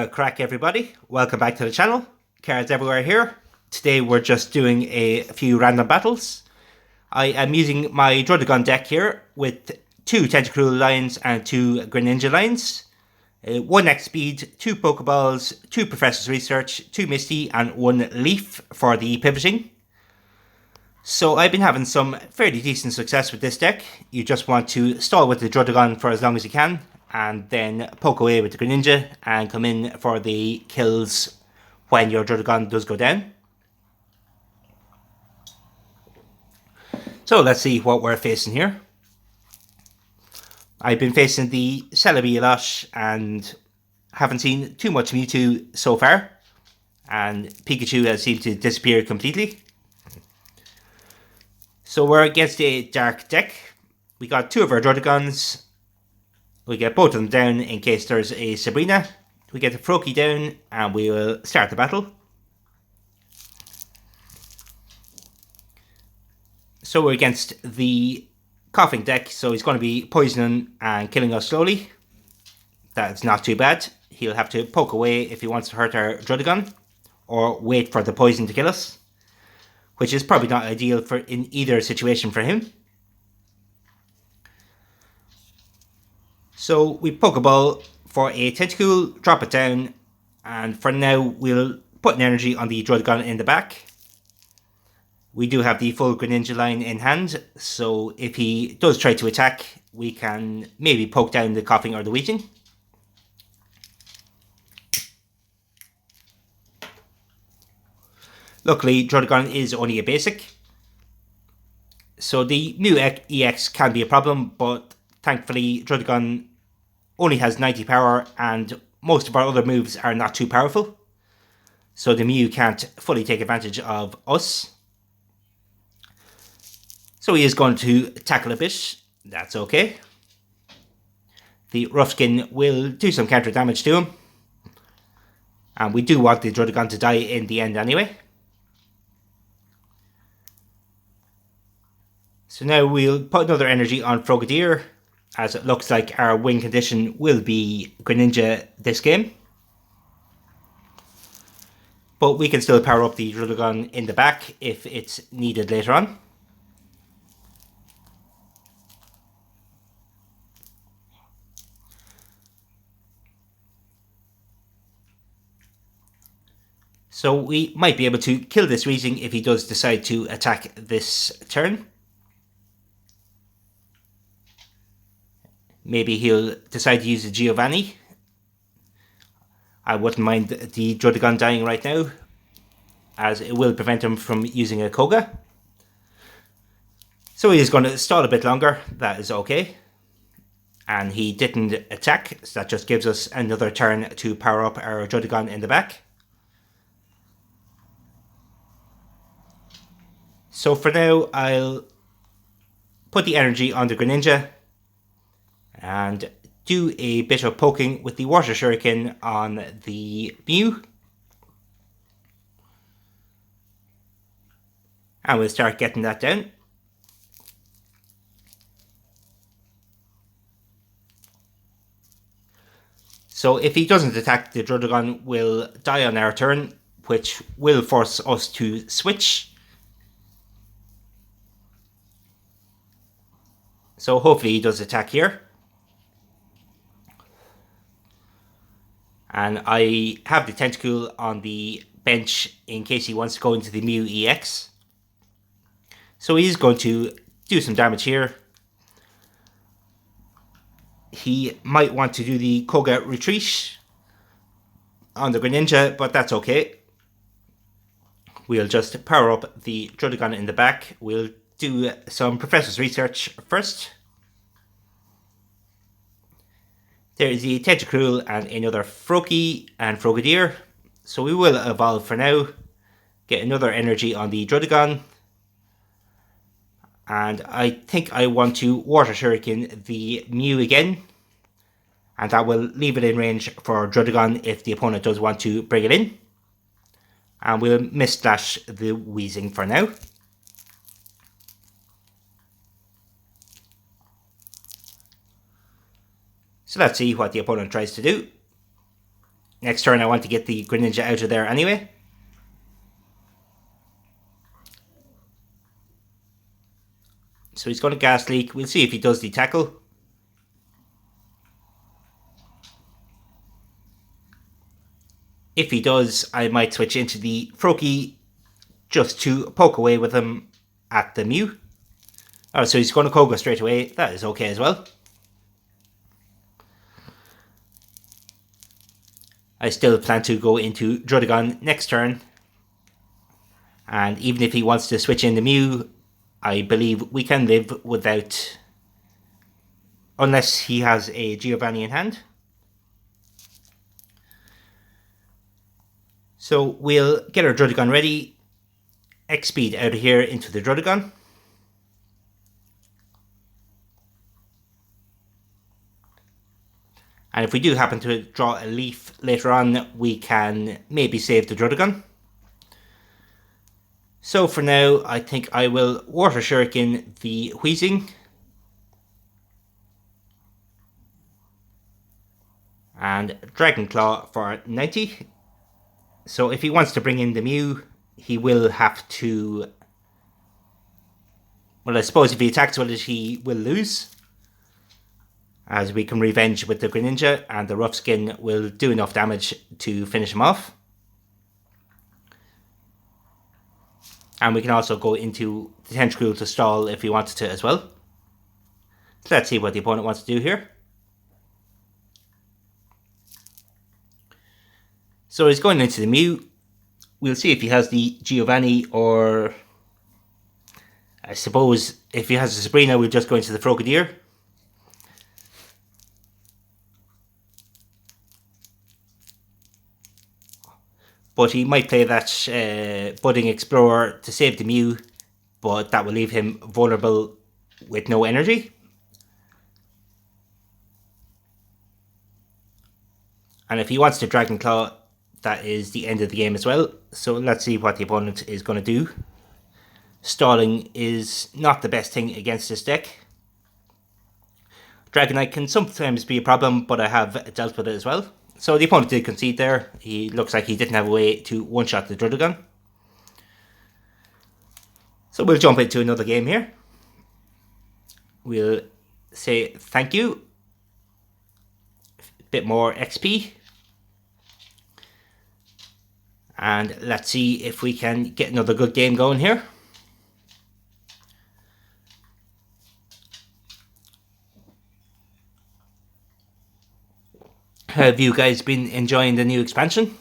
Crack everybody, welcome back to the channel. Cards everywhere here. Today we're just doing a few random battles. I am using my Druddigon deck here with 2 Tentacruel lines and 2 Greninja lines. 1 X speed, 2 Pokeballs, 2 Professor's Research, 2 Misty and 1 Leaf for the pivoting. So I've been having some fairly decent success with this deck. You just want to stall with the Druddigon for as long as you can, and then poke away with the Greninja and come in for the kills when your Druddigon does go down. So let's see what we're facing here. I've been facing the Celebi a lot and haven't seen too much Mewtwo so far, and Pikachu has seemed to disappear completely. So we're against a dark deck. We got 2 of our Druddigons. We get both of them down in case there's a Sabrina. We get the Froakie down and we will start the battle. So we're against the Coughing deck, so he's going to be poisoning and killing us slowly. That's not too bad. He'll have to poke away if he wants to hurt our Druddigon, or wait for the poison to kill us, which is probably not ideal for in either situation for him. So we Pokeball for a Tentacool, drop it down, and for now we'll put an energy on the Druddigon in the back. We do have the full Greninja line in hand, so if he does try to attack, we can maybe poke down the Coughing or the Wheezing. Luckily, Druddigon is only a basic, so the new EX can be a problem, but thankfully Druddigon only has 90 power and most of our other moves are not too powerful, so the Mew can't fully take advantage of us. So he is going to tackle a bit, that's okay. The Rough Skin will do some counter damage to him, and we do want the Druddigon to die in the end anyway. So now we'll put another energy on Frogadier, as it looks like our win condition will be Greninja this game. But we can still power up the Druddigon in the back if it's needed later on. So we might be able to kill this Weezing if he does decide to attack this turn. Maybe he'll decide to use a Giovanni. I wouldn't mind the Druddigon dying right now, as it will prevent him from using a Koga. So he is going to stall a bit longer, that is okay. And he didn't attack, so that just gives us another turn to power up our Druddigon in the back. So for now, I'll put the energy on the Greninja and do a bit of poking with the Water Shuriken on the Mew. And we'll start getting that down. So if he doesn't attack, the Druddigon will die on our turn, which will force us to switch. So hopefully he does attack here. And I have the Tentacool on the bench in case he wants to go into the Mew EX. So he's going to do some damage here. He might want to do the Koga Retreat on the Greninja, but that's okay. We'll just power up the Druddigon in the back. We'll do some Professor's Research first. There is the Tentacruel and another Froakie and Frogadier. So we will evolve for now. Get another energy on the Druddigon. And I think I want to Water Shuriken the Mew again. And that will leave it in range for Druddigon if the opponent does want to bring it in. And we'll Mist Slash the Weezing for now. So let's see what the opponent tries to do. next turn I want to get the Greninja out of there anyway. So he's going to Gas Leak. We'll see if he does the tackle. If he does, I might switch into the Froakie just to poke away with him at the Mew. Oh, so he's going to Koga straight away. That is okay as well. I still plan to go into Druddigon next turn. And even if he wants to switch in the Mew, I believe we can live without... unless he has a Giovanni in hand. So we'll get our Druddigon ready. X-Speed out of here into the Druddigon. And if we do happen to draw a leaf later on, we can maybe save the Druddigon. So for now, I think I will Water Shuriken the Wheezing. And Dragon Claw for 90. So if he wants to bring in the Mew, he will have to... well, I suppose if he attacks with it, he will lose. As we can revenge with the Greninja, and the Rough Skin will do enough damage to finish him off. And we can also go into the Tentacruel to stall if he wanted to as well. So let's see what the opponent wants to do here. So he's going into the Mew. We'll see if he has the Giovanni, or I suppose if he has the Sabrina, we'll just go into the Frogadier. But he might play that Budding Explorer to save the Mew, but that will leave him vulnerable with no energy. And if he wants to Dragon Claw, that is the end of the game as well. So let's see what the opponent is going to do. Stalling is not the best thing against this deck. Dragonite can sometimes be a problem, but I have dealt with it as well. So the opponent did concede there. He looks like he didn't have a way to one-shot the Druddigon. So we'll jump into another game here. We'll say thank you. A bit more XP. And let's see if we can get another good game going here. Have you guys been enjoying the new expansion?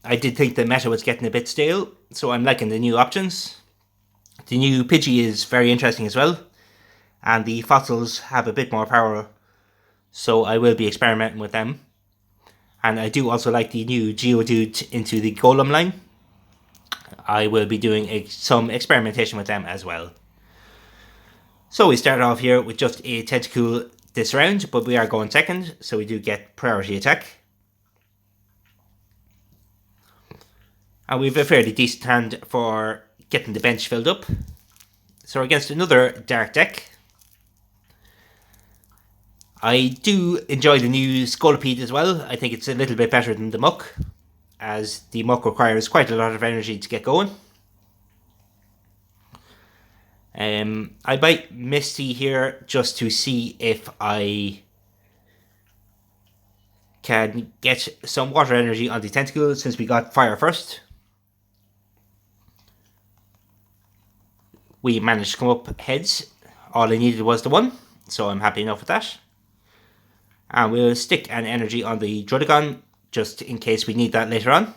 I did think the meta was getting a bit stale, so I'm liking the new options. The new Pidgey is very interesting as well, and the fossils have a bit more power, so I will be experimenting with them. And I do also like the new Geodude into the Golem line. I will be doing some experimentation with them as well. So we start off here with just a Tentacool this round, but we are going second, so we do get priority attack. And we have a fairly decent hand for getting the bench filled up. So against another dark deck, I do enjoy the new Scolipede as well. I think it's a little bit better than the Muck, as the Muck requires quite a lot of energy to get going. I might Misty here just to see if I can get some water energy on the Tentacool, since we got fire first. We managed to come up heads. All I needed was the one, so I'm happy enough with that. And we'll stick an energy on the Druddigon, just in case we need that later on.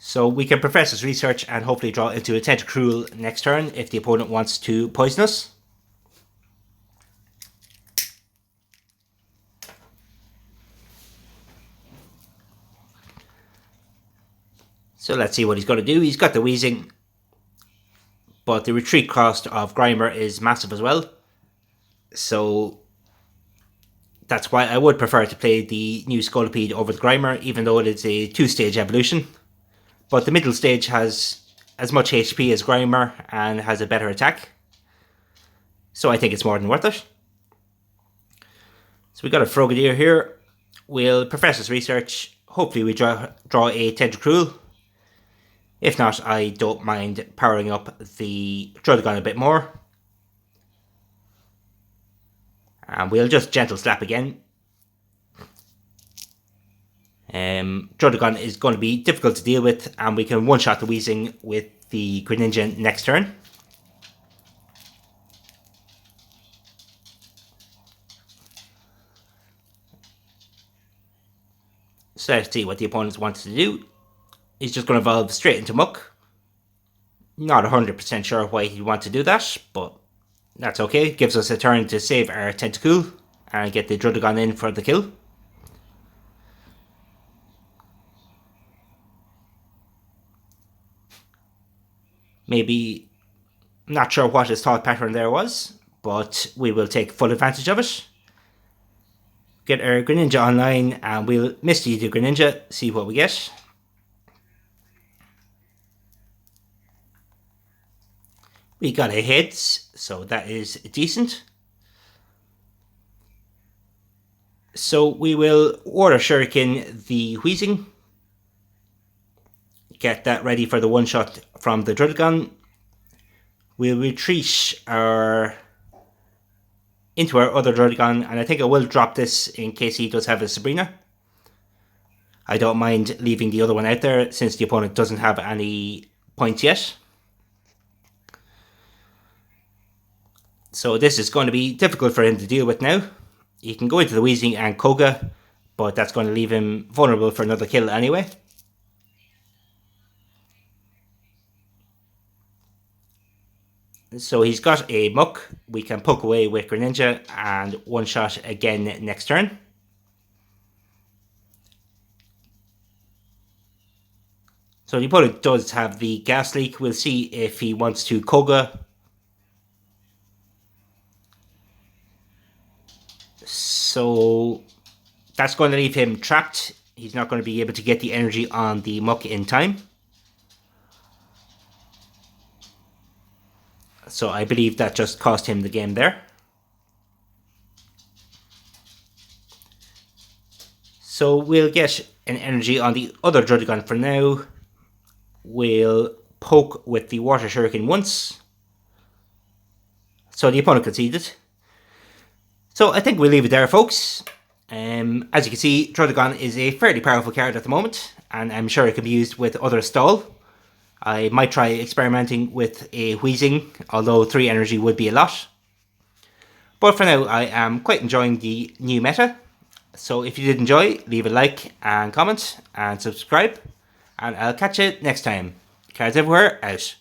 So we can Professor's Research and hopefully draw into a Tentacruel next turn if the opponent wants to poison us. So let's see what he's going to do. He's got the Wheezing, but the retreat cost of Grimer is massive as well. So that's why I would prefer to play the new Scolipede over the Grimer, even though it is a 2-stage evolution. But the middle stage has as much HP as Grimer and has a better attack. So I think it's more than worth it. So we got a Frogadier here. We'll Professor's Research. Hopefully we draw a Tentacruel. If not, I don't mind powering up the Druddigon a bit more. And we'll just Gentle Slap again. Druddigon is going to be difficult to deal with, and we can one-shot the Weezing with the Greninja next turn. So let's see what the opponent wants to do. He's just going to evolve straight into Muck. Not 100% sure why he'd want to do that, but that's okay. It gives us a turn to save our Tentacool and get the Druddigon in for the kill. Maybe, not sure what his thought pattern there was, but we will take full advantage of it. Get our Greninja online and we'll Misty the Greninja, see what we get. We got a Heads, so that is decent. So we will Water Shuriken the Weezing. Get that ready for the one-shot from the Druddigon. We'll retreat into our other Druddigon, and I think I will drop this in case he does have a Sabrina. I don't mind leaving the other one out there since the opponent doesn't have any points yet. So this is going to be difficult for him to deal with now. He can go into the Weezing and Koga, but that's going to leave him vulnerable for another kill anyway. So he's got a Muck. We can poke away with Greninja and one-shot again next turn. So the opponent does have the Gas Leak. We'll see if he wants to Koga. So that's going to leave him trapped. He's not going to be able to get the energy on the Muck in time. So I believe that just cost him the game there. So we'll get an energy on the other Druddigon for now. We'll poke with the Water Shuriken once. So the opponent conceded. So I think we'll leave it there, folks. As you can see, Druddigon is a fairly powerful card at the moment, and I'm sure it can be used with other stall. I might try experimenting with a Weezing, although 3 energy would be a lot. But for now, I am quite enjoying the new meta. So if you did enjoy, leave a like and comment and subscribe. And I'll catch you next time. Cards everywhere, out.